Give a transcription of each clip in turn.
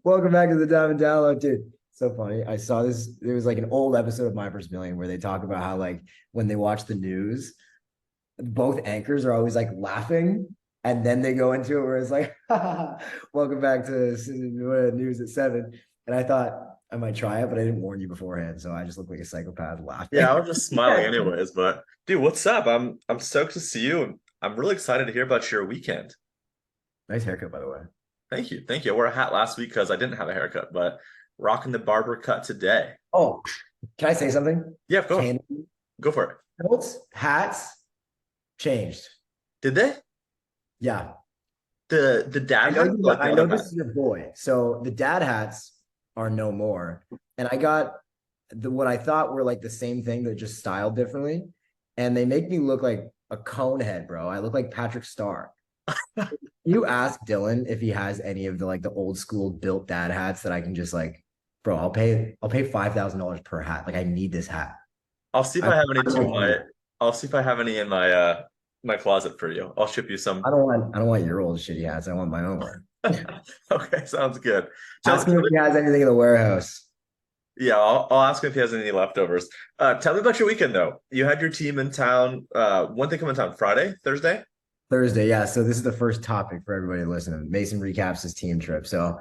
Welcome back to the Diamond Download, dude. So funny. I saw this. There was like an old episode of My First Million where they talk about how like when they watch the news, both anchors are always like laughing, and then they go into it where it's like, "Welcome back to news at 7." And I thought I might try it, but I didn't warn you beforehand, so I just look like a psychopath Yeah, I laughing. was just smiling anyways, but dude, what's up? I'm stoked to see you. I'm really excited to hear about your weekend. Nice haircut, by the way. Thank you. Thank you. I wore a hat last week because I didn't have a haircut, but rocking the barber cut today. Oh, can I say something? Yeah, go Can go for it. Belts, hats changed. Did they? Yeah, The dad hat or like the I other know hat? this is your boy. So the dad hats are no more. And I got what I thought were like the same thing, they're just styled differently. And they make me look like a cone head, bro. I look like Patrick Starr. You ask Dylan if he has any of the like the old school built dad hats that I can just like, bro, I'll pay $5,000 per hat. Like I need this hat. I'll see if I, I have any I don't to want my you. I'll see if I have any in my closet for you. I'll ship you some. I don't want your old shitty hats. I want my own one. Okay, sounds good. Ask Tell him if me, he has anything in the warehouse. yeah, I'll ask him if he has any leftovers. Tell me about your weekend though. You had your team in town. When they come in town? Friday, Thursday? Thursday, yeah. So this is the first topic for everybody listening. Mason recaps his team trip. So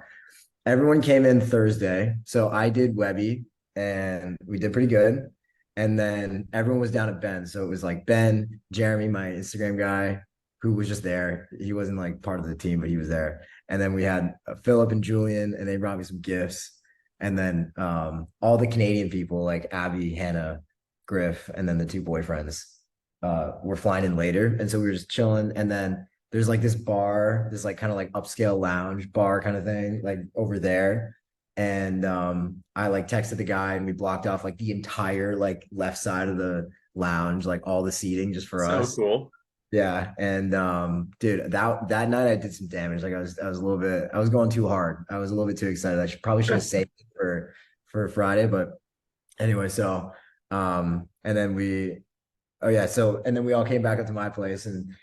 everyone came in Thursday. So I did Webby and we did pretty good. And then everyone was down at Ben. So it was like Ben, Jeremy, my Instagram guy, who was just there. He wasn't like part of the team, but he was there. And then we had Philip and Julian, and they brought me some gifts. And then all the Canadian people like Abby, Hannah, Griff, and then the two boyfriends were flying in later. And so we were just chilling. And then there's like this bar, this like kind of like upscale lounge bar kind of thing, like over there. And I like texted the guy and we blocked off like the entire like left side of the lounge, like all the seating just for So us. cool. Yeah. And dude, that night I did some damage. Like I was a little bit, I was going too hard. I was a little bit too excited. Probably should have saved it for Friday, but anyway, so and then we oh yeah, so and then we all came back up to my place and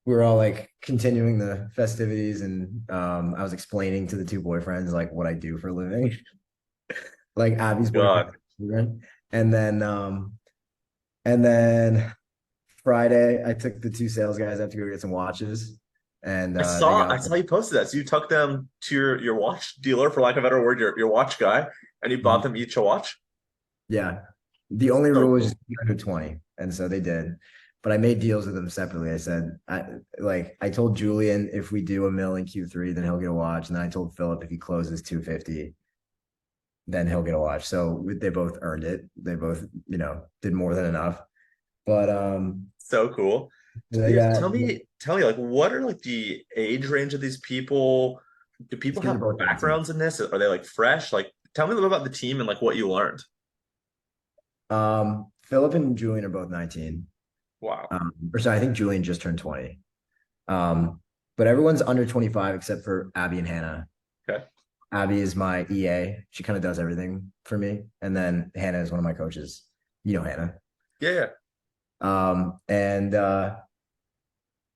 we were all like continuing the festivities and I was explaining to the two boyfriends like what I do for a living, like Abby's boyfriend. God. And then and then Friday I took the two sales guys out to go get some watches and they got I saw you posted that. So you took them to your watch dealer, for lack of a better word, your watch guy, and you bought them each a watch. yeah. The only So rule was cool. just under 20. And so they did. But I made deals with them separately. I said, I told Julian if we do a mill in Q3, then he'll get a watch. And then I told Philip if he closes 250, then he'll get a watch. So they both earned it. They both, did more than enough. But So cool. they Yeah, got tell me, like, what are like the age range of these people? Do it's people because they're have both 19. backgrounds in this? Are they like fresh? Like, tell me a little about the team and like what you learned. Philip and Julian are both 19. Wow. Or sorry, I think Julian just turned 20. But everyone's under 25 except for Abby and Hannah. Okay. Abby is my EA. She kind of does everything for me. And then Hannah is one of my coaches. You know Hannah. Yeah, yeah. And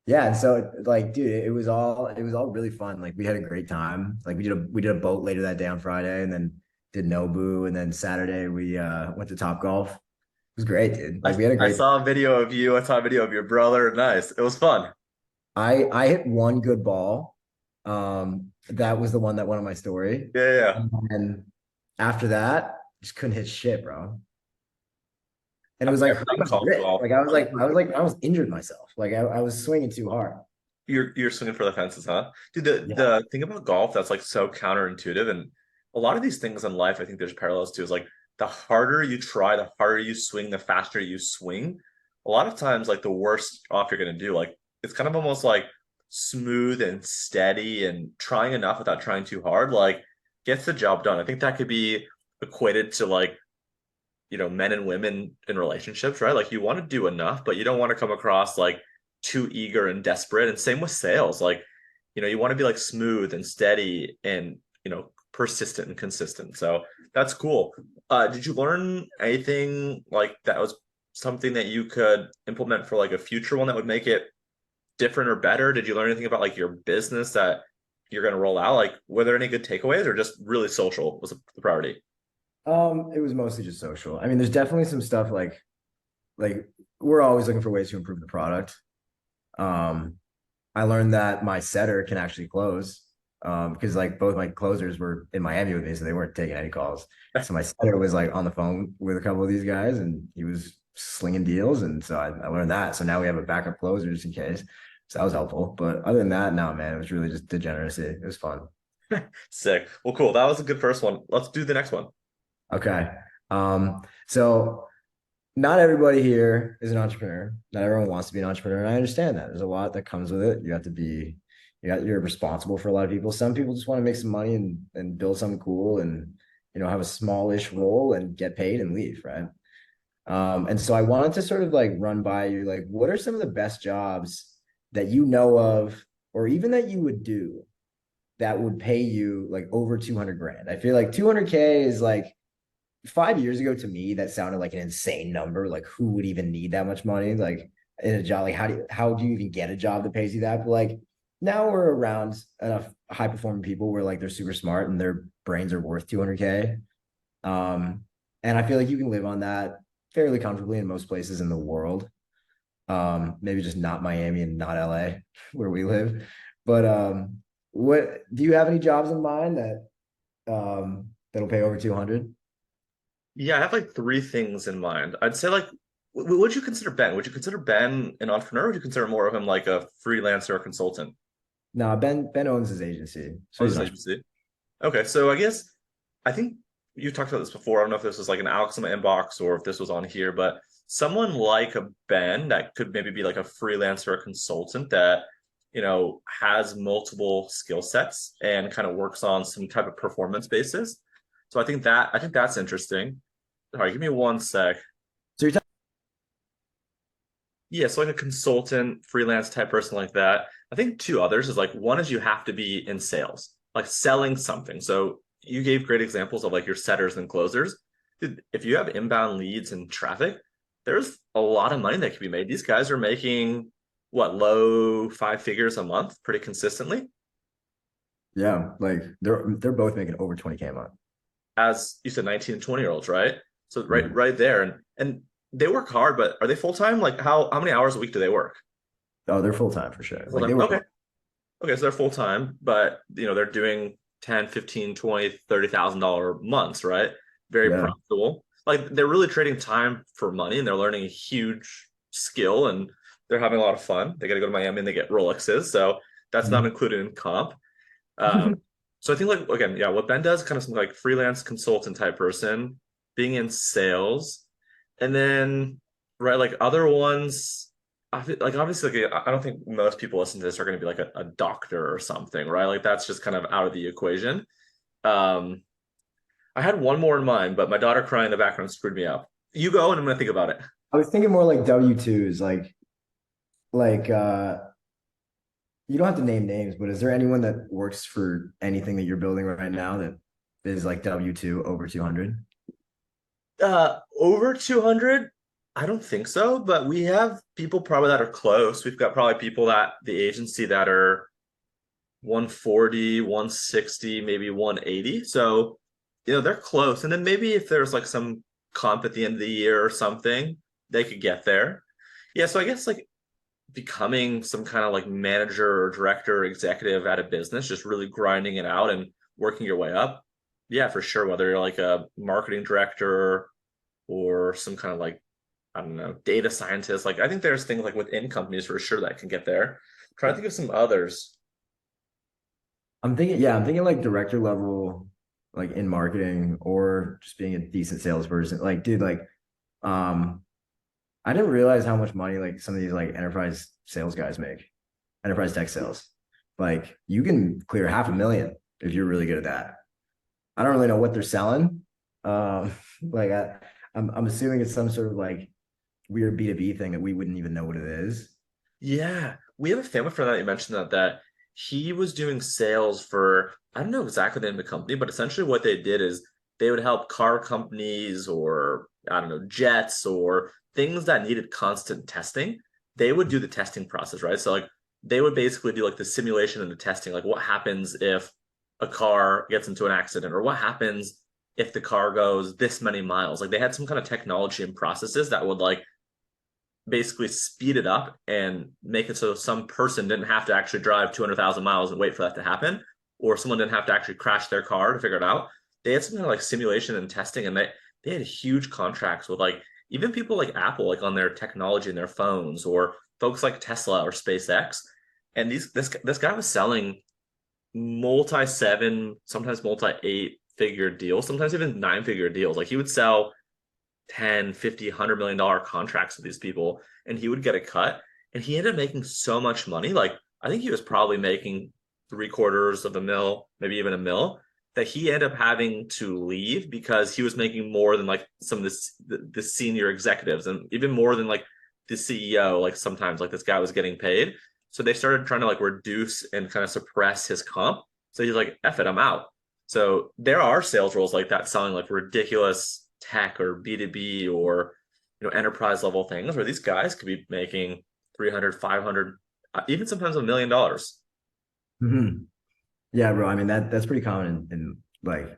yeah, and so like, dude, it was all really fun. Like we had a great time. Like we did a boat later that day on Friday and then did Nobu. And then Saturday we went to Top Golf. It was great, dude. Like we had a I great saw a video of you. I saw a video of your brother. Nice. It was fun. I hit one good ball. That was the one that went on my story. Yeah, yeah, yeah. And then after that, just couldn't hit shit, bro. And it I've was like never done hurting my golf wrist. golf. I was injured myself. Like I was swinging too hard. You're swinging for the fences, huh? Dude, the Yeah. thing about golf that's like so counterintuitive, and a lot of these things in life, I think there's parallels to, is like the harder you try, the harder you swing, the faster you swing. A lot of times, like the worst off you're gonna do, like it's kind of almost like smooth and steady and trying enough without trying too hard, like gets the job done. I think that could be equated to like, men and women in relationships, right? Like you want to do enough, but you don't want to come across like too eager and desperate. And same with sales. Like, you want to be like smooth and steady and, persistent and consistent. So that's cool. Did you learn anything like that was something that you could implement for like a future one that would make it different or better? Did you learn anything about like your business that you're going to roll out? Like, were there any good takeaways or just really social was the priority? It was mostly just social. I mean, there's definitely some stuff like we're always looking for ways to improve the product. Um, I learned that my setter can actually close. Because like both my closers were in Miami with me, so they weren't taking any calls. So my setter was like on the phone with a couple of these guys, and he was slinging deals, and so I learned that. So now we have a backup closer just in case. So that was helpful. But other than that, no, man, it was really just degeneracy. It was fun. Sick. Well, cool. That was a good first one. Let's do the next one. Okay. So not everybody here is an entrepreneur. Not everyone wants to be an entrepreneur, and I understand that. There's a lot that comes with it. You have to be, you're responsible for a lot of people. Some people just want to make some money and build something cool and have a smallish role and get paid and leave, right? And so I wanted to sort of like run by you, like, what are some of the best jobs that you know of, or even that you would do that would pay you like over 200 grand? I feel like 200K is like 5 years ago to me, that sounded like an insane number. Like, who would even need that much money? Like in a job, like how do you even get a job that pays you that? But like now we're around enough high performing people where like they're super smart and their brains are worth 200K. Um, and I feel like you can live on that fairly comfortably in most places in the world. Maybe just not Miami and not LA where we live. But what do you have any jobs in mind that that'll pay over 200? Yeah, I have like three things in mind. I'd say like, would you consider Ben? Would you consider Ben an entrepreneur? Or would you consider more of him like a freelancer or consultant? No, Ben owns his agency, so Oh, he's this not. agency. Okay, so I guess I think you talked about this before. I don't know if this was like an Alex in my inbox or if this was on here, but someone like a Ben that could maybe be like a freelancer or consultant that, has multiple skill sets and kind of works on some type of performance basis. So I think that's interesting. All right, give me one sec. So you're talking. Yeah, so like a consultant, freelance type person like that. I think two others is like one is you have to be in sales, like selling something. So you gave great examples of like your setters and closers. Dude, if you have inbound leads and traffic, there's a lot of money that can be made. These guys are making what, low five figures a month pretty consistently, Yeah, like they're both making over 20K a month. as you said, 19 and 20-year-olds, right? So right Mhm. right there. And they work hard, but are they full time? Like how many hours a week do they work? Oh, they're full time for sure. Full Like they time. work. Okay. Okay, so they're full time, but they're doing 10, 15, 20, $30,000 months, right? Very Yeah. profitable. Like they're really trading time for money and they're learning a huge skill and they're having a lot of fun. They got to go to Miami and they get Rolexes, so that's not Mhm. included in comp. Um, so I think like again, yeah, what Ben does kind of something like freelance consultant type person, being in sales, and then right like other ones. Like obviously, like, I don't think most people listen to this are going to be like a doctor or something, right? Like that's just kind of out of the equation. Um, I had one more in mind, but my daughter crying in the background screwed me up. You go, and I'm going to think about it. I was thinking more like W-2s, like you don't have to name names, but is there anyone that works for anything that you're building right now that is like W-2 over 200? Over 200, I don't think so, but we have people probably that are close. We've got probably people that the agency that are 140, 160, maybe 180. So, they're close. And then maybe if there's like some comp at the end of the year or something, they could get there. Yeah, so I guess like becoming some kind of like manager or director or executive at a business, just really grinding it out and working your way up. Yeah, for sure. Whether you're like a marketing director or some kind of like, I don't know, data scientist. Like I think there's things like within companies for sure that can get there. Try to think of some others. I'm thinking like director level, like in marketing or just being a decent salesperson. Like, dude, like, um, I didn't realize how much money like some of these like enterprise sales guys make, enterprise tech sales. Like, you can clear 500,000 if you're really good at that. I don't really know what they're selling. Um, like I'm assuming it's some sort of like weird B2B thing that we wouldn't even know what it is. Yeah, we have a family friend that you mentioned that he was doing sales for, I don't know exactly the name of the company, but essentially what they did is they would help car companies or I don't know, jets or things that needed constant testing. They would do the testing process, right? So like they would basically do like the simulation and the testing, like what happens if a car gets into an accident, or what happens if the car goes this many miles. Like they had some kind of technology and processes that would like basically speed it up and make it so some person didn't have to actually drive 200,000 miles and wait for that to happen, or someone didn't have to actually crash their car to figure it out. They had some kind of like simulation and testing, and they had huge contracts with like even people like Apple, like on their technology and their phones, or folks like Tesla or SpaceX. And this guy was selling multi seven, sometimes multi eight figure deals, sometimes even nine figure deals. Like he would sell 10, 50, $100 million contracts with these people, and he would get a cut. And he ended up making so much money. Like I think he was probably making three-quarters of a mil, maybe even a mil, that he ended up having to leave because he was making more than like some of the senior executives, and even more than like the CEO. Like sometimes like this guy was getting paid. So they started trying to like reduce and kind of suppress his comp. So he's like, F it, I'm out. So there are sales roles like that selling like ridiculous tech or B2B or enterprise level things where these guys could be making 300, 500, even sometimes $1 million. Hmm. Yeah, bro. I mean that's pretty common in like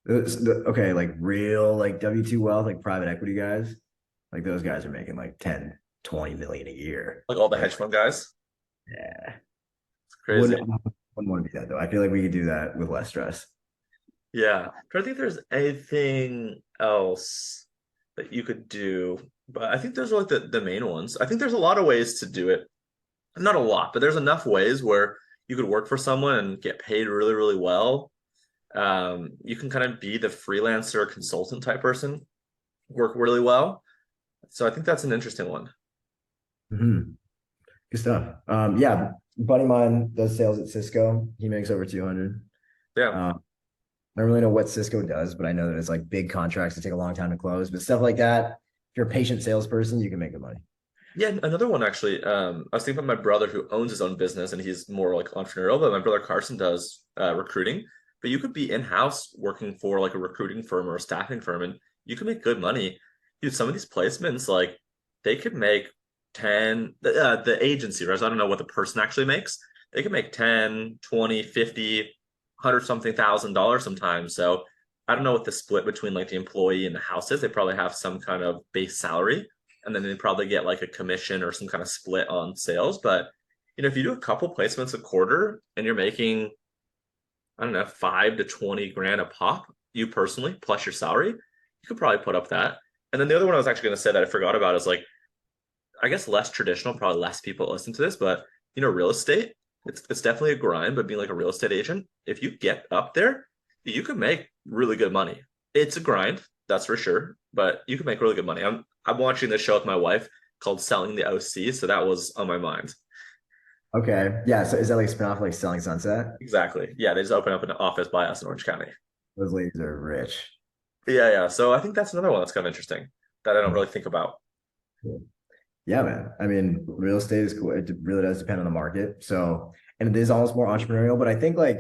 okay, like real like W2 wealth, like private equity guys. Like those guys are making like 10, 20 million a year. Like all the Like, hedge fund guys. yeah. It's crazy. Wouldn't want to be that though. I feel like we could do that with less stress. Yeah. I'm trying to think if there's anything else that you could do, but I think those are like the main ones. I think there's a lot of ways to do it. Not a lot, but there's enough ways where you could work for someone and get paid really, really well. You can kind of be the freelancer consultant type person, work really well. So I think that's an interesting one. Hmm. Good stuff. Yeah, buddy of mine does sales at Cisco. He makes over 200. Yeah. I don't really know what Cisco does, but I know that it's like big contracts that take a long time to close. But stuff like that, if you're a patient salesperson, you can make good money. Yeah, another one actually. I was thinking about my brother who owns his own business and he's more like entrepreneurial, but my brother Carson does recruiting. But you could be in-house working for like a recruiting firm or a staffing firm, and you can make good money. Dude, some of these placements, like they could make 10, the agency, right? So I don't know what the person actually makes. They could make 10, 20, 50, 100 something $1,000 sometimes. So I don't know what the split between like the employee and the house is. They probably have some kind of base salary, and then they probably get like a commission or some kind of split on sales. But if you do a couple placements a quarter and you're making, I don't know, 5 to 20 grand a pop, you personally plus your salary, you could probably put up that. And then the other one I was actually going to say that I forgot about is like, I guess less traditional, probably less people listen to this, but real estate, it's definitely a grind. But being like a real estate agent, if you get up there, you can make really good money. It's a grind, that's for sure, but you can make really good money. I'm watching this show with my wife called Selling the OC, so that was on my mind. Okay. Yeah. So is that like a spinoff like Selling Sunset? Exactly. Yeah, they just opened up an office by us in Orange County. Those ladies are rich. Yeah, yeah. So I think that's another one that's kind of interesting that I don't really think about. Cool. Yeah, man. I mean, real estate is cool. It really does depend on the market. So, and it is almost more entrepreneurial, but I think like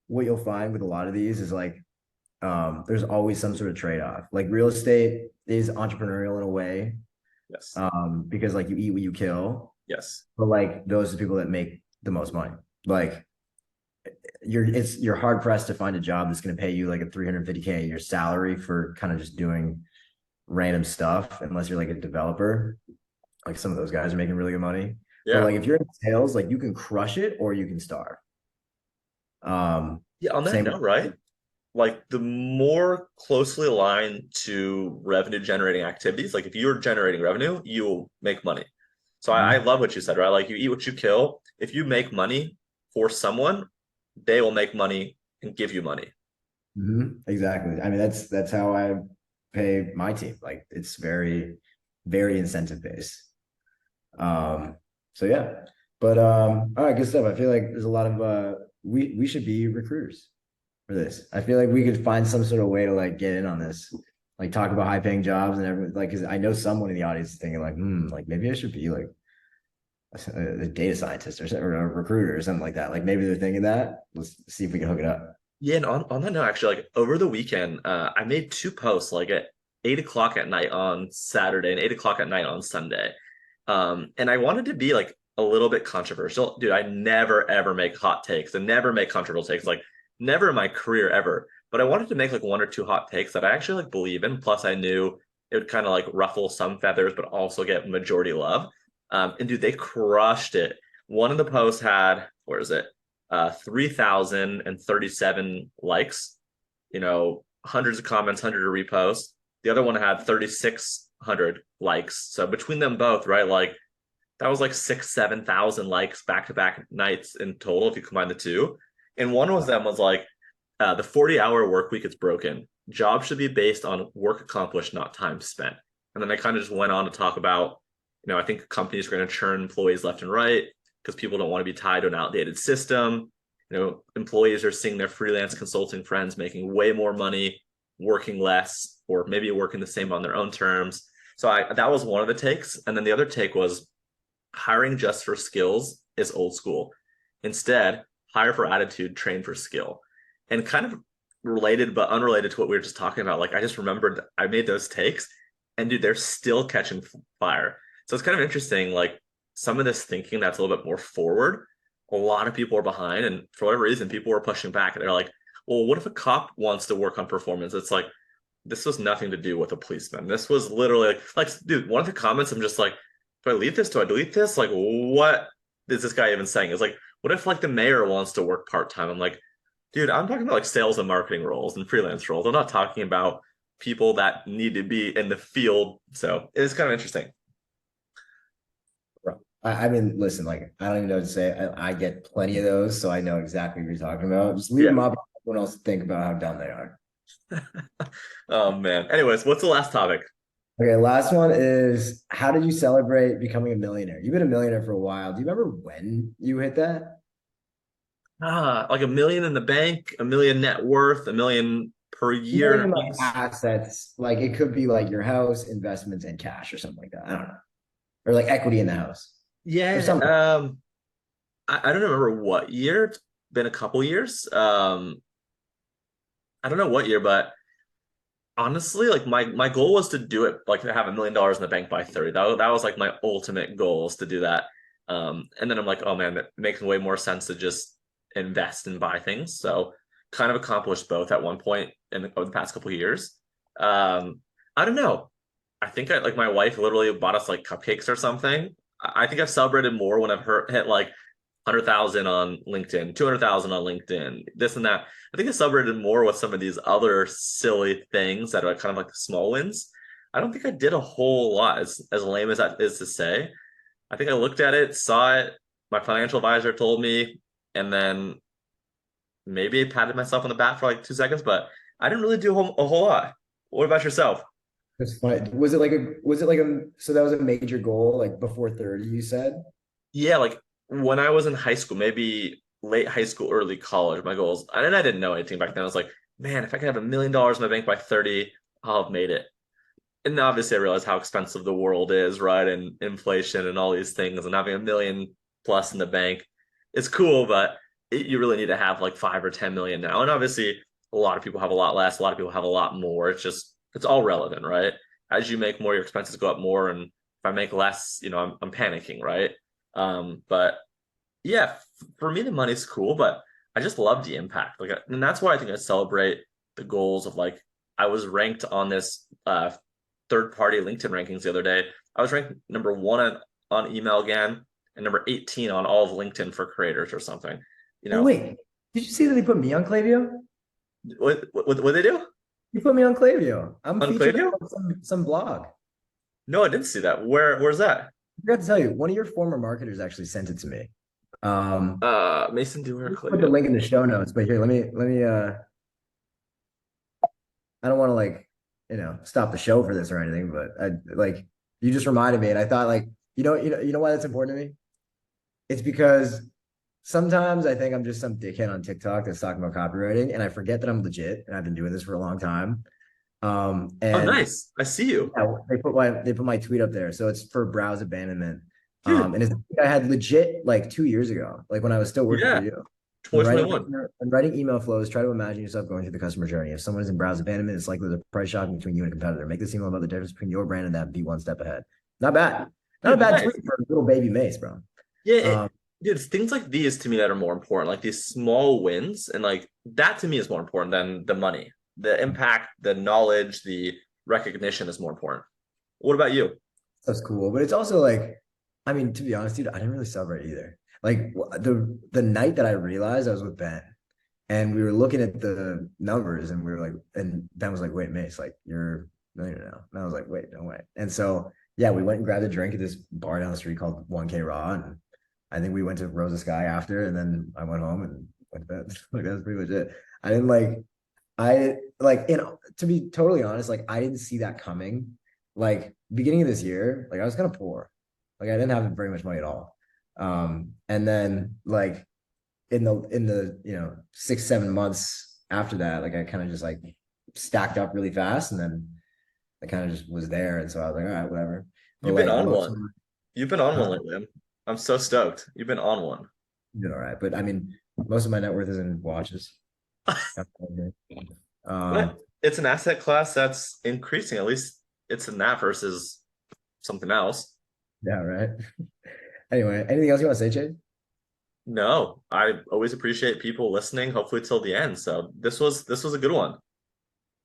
what you'll find with a lot of these is like there's always some sort of trade-off. Like real estate is entrepreneurial in a way, Yes. because like you eat what you kill, Yes. but like those are the people that make the most money. Like you're hard pressed to find a job that's going to pay you like a 350K a year salary for kind of just doing random stuff, unless you're like a developer. Like some of those guys are making really good money. But Yeah. like if you're in sales, like you can crush it or you can starve. Yeah. On that Same. note, right? Like the more closely aligned to revenue generating activities, like if you're generating revenue, you'll make money. So I Mhm. love what you said, right? Like you eat what you kill. If you make money for someone, they will make money and give you money. Exactly. I mean, that's how I pay my team. Like it's very, very incentive based. So yeah. But all right, good stuff. I feel like there's a lot of we should be recruiters for this. I feel like we could find some sort of way to like get in on this, like talk about high paying jobs and everything. Like, cause I know someone in the audience is thinking like, like maybe I should be like a data scientist or a recruiter or something like that. Like maybe they're thinking that. Let's see if we can hook it up. Yeah, and on that note, actually, like over the weekend, I made two posts like at 8 o'clock at night on Saturday and 8 o'clock at night on Sunday. And I wanted to be like a little bit controversial. Dude, I never ever make hot takes and never make controversial takes, like never in my career ever. But I wanted to make like one or two hot takes that I actually like believe in. Plus, I knew it would kind of like ruffle some feathers, but also get majority love. And dude, they crushed it. One of the posts had, where is it? 3,037 likes, hundreds of comments, hundreds of reposts. The other one had 3,600 likes. So between them both, right, like that was like 7,000 likes back to back nights in total if you combine the two. And one was them was like, the 40-hour work week is broken. Jobs should be based on work accomplished, not time spent. And then I kind of just went on to talk about, I think companies are going to churn employees left and right because people don't want to be tied to an outdated system. Employees are seeing their freelance consulting friends making way more money, working less, or maybe working the same on their own terms. So that was one of the takes. And then the other take was hiring just for skills is old school. Instead, hire for attitude, train for skill. And kind of related but unrelated to what we were just talking about, like I just remembered I made those takes and dude, they're still catching fire. So it's kind of interesting, like some of this thinking that's a little bit more forward, a lot of people are behind. And for whatever reason, people were pushing back. And they're like, well, what if a cop wants to work on performance? It's like, this was nothing to do with a policeman. This was literally like, dude, one of the comments, I'm just like, do I leave this? Do I delete this? Like, what is this guy even saying? It's like, what if like the mayor wants to work part-time? I'm like, dude, I'm talking about like sales and marketing roles and freelance roles. I'm not talking about people that need to be in the field. So it's kind of interesting. I mean, listen, like I don't even know what to say. I get plenty of those, so I know exactly what you're talking about. Just leave Yeah. them up. Everyone else think about how dumb they are. Oh man. Anyways, what's the last topic? Okay, last one is how did you celebrate becoming a millionaire? You've been a millionaire for a while. Do you remember when you hit that? Like a million in the bank, a million net worth, a million per year. Million like assets, like it could be like your house, investments, and cash or something like that. I don't know. Or like equity in the house or Yeah. something. I don't remember what year. It's been a couple years. I don't know what year, but honestly, like my goal was to do it, like to have $1 million in the bank by 30. That was like my ultimate goal is to do that. And then I'm like, oh man, that makes way more sense to just invest and buy things. So kind of accomplished both at one point over the past couple of years. I don't know. I think like my wife literally bought us like cupcakes or something. I think I've celebrated more when I've hit like 100,000 on LinkedIn, 200,000 on LinkedIn, this and that. I think I celebrated more with some of these other silly things that are kind of like the small wins. I don't think I did a whole lot, as lame as that is to say. I think I looked at it, saw it, my financial advisor told me, and then maybe I patted myself on the back for like 2 seconds, but I didn't really do a whole lot. What about yourself? It's funny. So that was a major goal, like before 30, you said? Yeah, like when I was in high school, maybe late high school, early college, my goals, and I didn't know anything back then. I was like, man, if I could have $1 million in my bank by 30, I'll have made it. And obviously, I realized how expensive the world is, right? And inflation and all these things, and having 1 million plus in the bank is cool, but you really need to have like 5 or 10 million now. And obviously, a lot of people have a lot less, a lot of people have a lot more. It's all relevant, right? As you make more, your expenses go up more. And if I make less, I'm panicking, right? But yeah, for me, the money's cool, but I just love the impact. Like, and that's why I think I celebrate the goals of like, I was ranked on this third party LinkedIn rankings the other day. I was ranked number one on email again and number 18 on all of LinkedIn for creators or something. You Oh, know, wait. Did you see that they put me on Klaviyo? what they do You put me on Klaviyo. I'm on featured Klaviyo? on some blog. No, I didn't see that. Where's that? I forgot to tell you, one of your former marketers actually sent it to me. Mason Dewar Put the Klaviyo. link in the show notes, but here, let me I don't want to like, stop the show for this or anything, but I like you just reminded me and I thought like, you know why that's important to me? It's because sometimes I think I'm just some dickhead on TikTok that's talking about copywriting and I forget that I'm legit and I've been doing this for a long time. Oh, And nice. I see you, yeah, they put my tweet up there. So it's for browse abandonment. dude. And it's I had legit like 2 years ago, like when I was still working for Yeah, you. 2021. I'm writing email flows. Try to imagine yourself going through the customer journey. If someone is in browse abandonment, it's likely there's a price shock between you and a competitor. Make this email about the difference between your brand and that. Be one step ahead. Not bad. Not a Dude, bad nice. tweet for a little baby Mace, bro. Yeah, Um, dude, it's things like these to me that are more important, like these small wins, and like that to me is more important than the money. The impact, the knowledge, the recognition is more important. What about you? that's cool, but it's also like, I mean, to be honest, dude, I didn't really celebrate either. Like the night that I realized I was with Ben, and we were looking at the numbers, and we were like, and Ben was like, "Wait, Mace, like you're a millionaire now." And I was like, "Wait, no way." And so yeah, we went and grabbed a drink at this bar down the street called 1K Raw, and I think we went to Rosa Sky after, and then I went home and went to bed. Like that's pretty much it. I didn't like I like, to be totally honest, like I didn't see that coming. Like beginning of this year, like I was kind of poor. Like I didn't have very much money at all. And then like in the 6, 7 months after that, like I kind of just like stacked up really fast, and then I kind of just was there. And so I was like, all right, whatever. But You've been like on most one. of my, You've been on one huh? lately. I'm so stoked. You've been on one. Did all right. But I mean, most of my net worth is in watches. But Um, it's an asset class that's increasing. At least it's in that versus something else. yeah, right. Anyway, anything else you want to say, Chase? No, I always appreciate people listening, hopefully till the end. So this was a good one.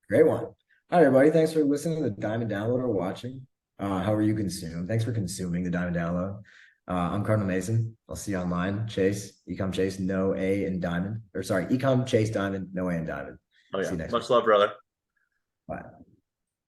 Great one. Hi, everybody. Thanks for listening to the Diamond Download or watching. However you consume. Thanks for consuming the Diamond Download. I'm Cardinal Mason. I'll see you online. Chase, Ecom Chase, no A in Diamond. Or sorry, Ecom Chase Diamond, no A in Diamond. Oh See yeah. you next week. Much love, brother. Bye.